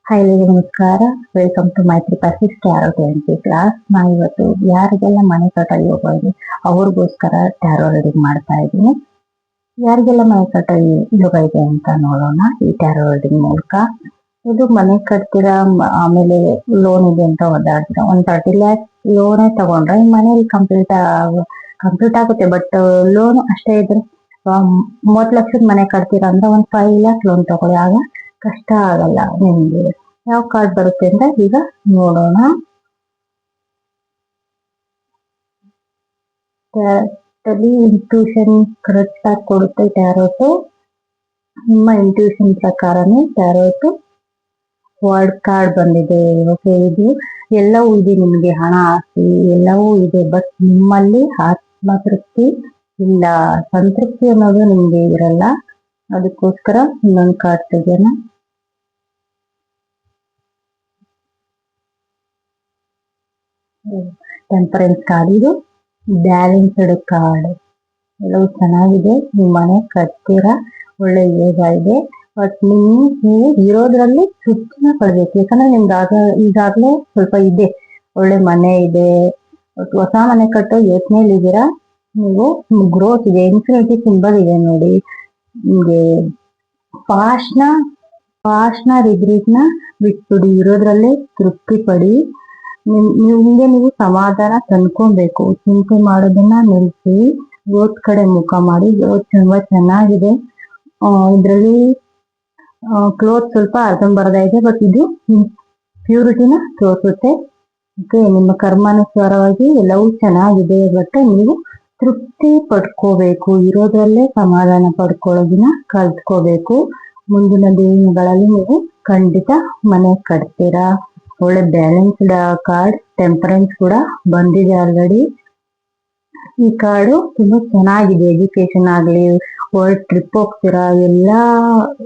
Hi ಎಲ್ಲರಿಗೂ ನಮಸ್ಕಾರ. Welcome to ಮೈತ್ರಿ ಪರ್ಸಿಸ್ಟ್ ಟ್ಯಾರೋ TNT ಕ್ಲಾಸ್. ನಾನು ಇವತ್ತು ಯಾರಿಗೆಲ್ಲ ಮನೆ ಕಟ್ಟಲು ಯೋಗ ಇದೆ ಅವ್ರಿಗೋಸ್ಕರ ಟ್ಯಾರೋ ರೀಡಿಂಗ್ ಮಾಡ್ತಾ ಇದ್ದೀನಿ. ಯಾರಿಗೆಲ್ಲ ಮನೆ ಕಟ್ಟಲು ಯೋಗ ಇದೆ ಅಂತ ನೋಡೋಣ ಈ ಟ್ಯಾರೋ ರೀಡಿಂಗ್ ಮೂಲಕ. ಇದು ಮನೆ ಕಟ್ತೀರಾ, ಆಮೇಲೆ ಲೋನ್ ಇದೆ ಅಂತ ಓದಾಡ್ತೀರಾ, 30 lakhs ಲೋನೇ ತಗೊಂಡ್ರೆ ಮನೇಲಿ ಕಂಪ್ಲೀಟ್ ಆಗುತ್ತೆ. ಬಟ್ ಲೋನ್ ಅಷ್ಟೇ ಇದ್ರೆ 30 ಲಕ್ಷದ ಮನೆ ಕಟ್ತೀರಾ ಅಂದ್ರೆ 5 lakh ಲೋನ್ ತಗೊಳ್ಳಿ, ಆಗ ಕಷ್ಟ ಆಗಲ್ಲ ನಿಮ್ಗೆ. ಯಾವ ಕಾರ್ಡ್ ಬರುತ್ತೆ ಅಂತ ಈಗ ನೋಡೋಣ. ಇಂಟ್ಯೂಷನ್ ಕರೆಕ್ಟ್ ಆಗಿ ಕೊಡುತ್ತೆ ಟ್ಯಾರೋಟು. ನಿಮ್ಮ ಇಂಟ್ಯೂಷನ್ ಪ್ರಕಾರನೇ ಟ್ಯಾರೋಟು ವರ್ಡ್ ಕಾರ್ಡ್ ಬಂದಿದೆ. ಓಕೆ, ಇದು ಎಲ್ಲವೂ ಇದೆ, ನಿಮಗೆ ಹಣ ಆಸ್ತಿ ಎಲ್ಲವೂ ಇದೆ, ಬಟ್ ನಿಮ್ಮಲ್ಲಿ ಆತ್ಮತೃಪ್ತಿ ಇಲ್ಲ, ಸಂತೃಪ್ತಿ ಅನ್ನೋದು ನಿಮ್ಗೆ ಇರಲ್ಲ. ಅದಕ್ಕೋಸ್ಕರ ಇನ್ನೊಂದು ಕಾರ್ಡ್ ತೆಗೆಯೋಣ. ಟೆಂಪರೆನ್ಸ್ ಕಾರ್ಡ್, ಇದು ಬ್ಯಾಲೆನ್ಸ್ಡ್ ಕಾರ್ಡ್. ಎಲ್ಲವೂ ಚೆನ್ನಾಗಿದೆ, ನೀವು ಮನೆ ಕಟ್ತೀರಾ, ಒಳ್ಳೆ ಯೋಗ ಇದೆ. ಬಟ್ ನೀವು ಇರೋದ್ರಲ್ಲಿ ತೃಪ್ತಿನ ಪಡ್ಬೇಕು. ಯಾಕಂದ್ರೆ ನಿಮ್ಗೆ ಈಗಾಗಲೇ ಸ್ವಲ್ಪ ಇದೆ, ಒಳ್ಳೆ ಮನೆ ಇದೆ, ಹೊಸ ಮನೆ ಕಟ್ಟೋ ಯೋಚನೆಯಲ್ಲಿ ಇದ್ದೀರಾ. ನೀವು ಗ್ರೋತ್ ಇದೆ, ಇನ್ಫಿನಿಟಿ ಸಿಂಬಲ್ ಇದೆ ನೋಡಿ. ನಿಮ್ಗೆ ಪಾಸ್ಟ್ನ ರಿಗ್ರೆಟ್ನ ಬಿಟ್ಬಿಡಿ, ಇರೋದ್ರಲ್ಲೇ ತೃಪ್ತಿ ಪಡಿ. ನಿಮ್ಗೆ ನೀವು ಸಮಾಧಾನ ತಂದ್ಕೊಬೇಕು. ಚಿಂತೆ ಮಾಡೋದನ್ನ ನಿಲ್ಲಿಸಿ ಗ್ರೋತ್ ಕಡೆ ಮುಖ ಮಾಡಿ. ಗ್ರೋತ್ ತುಂಬಾ ಚೆನ್ನಾಗಿದೆ. ಇದರಲ್ಲಿ ಕ್ಲೋತ್ ಸ್ವಲ್ಪ ಅರ್ಧಂಬರ್ಧ ಇದೆ, ಬಟ್ ಇದು ಪ್ಯೂರಿಟಿನ ತೋರಿಸುತ್ತೆ. ಓಕೆ, ನಿಮ್ಮ ಕರ್ಮಾನುಸಾರವಾಗಿ ಎಲ್ಲವೂ ಚೆನ್ನಾಗಿದೆ, ಬಟ್ ನೀವು ತೃಪ್ತಿ ಪಡ್ಕೋಬೇಕು. ಇರೋದ್ರಲ್ಲೇ ಸಮಾಧಾನ ಪಡ್ಕೊಳ್ಳೋದನ್ನ ಕಲ್ತ್ಕೋಬೇಕು. ಮುಂದಿನ ದಿನಗಳಲ್ಲಿ ನೀವು ಖಂಡಿತ ಮನೆ ಕಟ್ತೀರಾ. ಒಳ್ಳೆ ಬ್ಯಾಲೆನ್ಸ್ಡ್ ಕಾರ್ಡ್. ಟೆಂಪರೆನ್ಸ್ ಕೂಡ ಬಂದಿದೆ ಆಲ್ರೆಡಿ. ಈ ಕಾರ್ಡು ತುಂಬಾ ಚೆನ್ನಾಗಿದೆ. ಎಜುಕೇಶನ್ ಆಗ್ಲಿ, ವರ್ಲ್ಡ್ ಟ್ರಿಪ್ ಹೋಗ್ತೀರಾ, ಎಲ್ಲಾ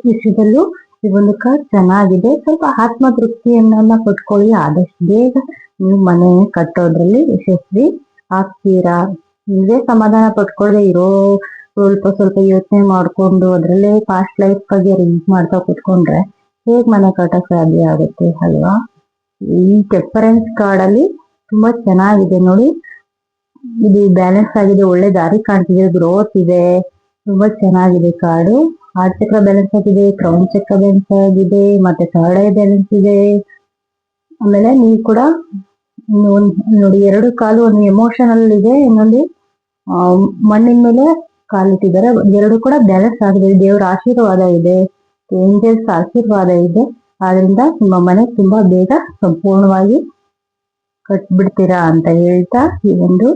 ವಿಷಯದಲ್ಲೂ ಈ ಒಂದು ಕಾರ್ಡ್ ಚೆನ್ನಾಗಿದೆ. ಸ್ವಲ್ಪ ಆತ್ಮತೃಪ್ತಿಯನ್ನ ಪಡ್ಕೊಳ್ಳಿ. ಆದಷ್ಟು ಬೇಗ ನೀವು ಮನೆ ಕಟ್ಟೋದ್ರಲ್ಲಿ ಯಶಸ್ವಿ ಆಗ್ತೀರಾ. ನೀವೇ ಸಮಾಧಾನ ಪಡ್ಕೊಳ್ಳದೆ ಇರೋ ಸ್ವಲ್ಪ ಯೋಚನೆ ಮಾಡ್ಕೊಂಡು ಅದ್ರಲ್ಲೇ ಪಾಸ್ಟ್ ಲೈಫ್ ಬಗ್ಗೆ ರೀಡ್ ಮಾಡ್ತಾ ಕುತ್ಕೊಂಡ್ರೆ ಹೇಗ್ ಮನೆ ಕಟ್ಟಕ್ ಸಾಧ್ಯ ಆಗುತ್ತೆ ಅಲ್ವಾ? ಈ ಟೆಂಪರೆನ್ಸ್ ಕಾರ್ಡ್ ಅಲ್ಲಿ ತುಂಬಾ ಚೆನ್ನಾಗಿದೆ ನೋಡಿ. ಇದು ಬ್ಯಾಲೆನ್ಸ್ ಆಗಿದೆ, ಒಳ್ಳೆ ದಾರಿ ಕಾಣ್ತಿದೆ, ಗ್ರೋತ್ ಇದೆ, ತುಂಬಾ ಚೆನ್ನಾಗಿದೆ ಕಾರ್ಡು. ಹಾರ್ಟ್ ಚಕ್ರ ಬ್ಯಾಲೆನ್ಸ್ ಆಗಿದೆ, ಕ್ರೌನ್ ಚಕ್ರ ಬ್ಯಾಲೆನ್ಸ್ ಆಗಿದೆ, ಮತ್ತೆ ಥರ್ಡ್ ಐ ಬ್ಯಾಲೆನ್ಸ್ ಇದೆ. ಆಮೇಲೆ ನೀವು ಕೂಡ ನೋಡಿ, 2 ಕಾಲು, ಒಂದು ಎಮೋಷನಲ್ ಇದೆ, ಇನ್ನೊಂದು ಮಣ್ಣಿನ ಮೇಲೆ ಕಾಲಿಟ್ಟಿದ್ದಾರೆ. 2 ಕೂಡ ಬ್ಯಾಲೆನ್ಸ್ ಆಗಿದೆ. ದೇವರ ಆಶೀರ್ವಾದ ಇದೆ, ಏಂಜಲ್ಸ್ ಆಶೀರ್ವಾದ ಇದೆ. ಆದ್ರಿಂದ ನಿಮ್ಮ ಮನೆ ತುಂಬಾ ಬೇಗ ಸಂಪೂರ್ಣವಾಗಿ ಕಟ್ಬಿಡ್ತೀರಾ ಅಂತ ಹೇಳ್ತಾ ಈ ಒಂದು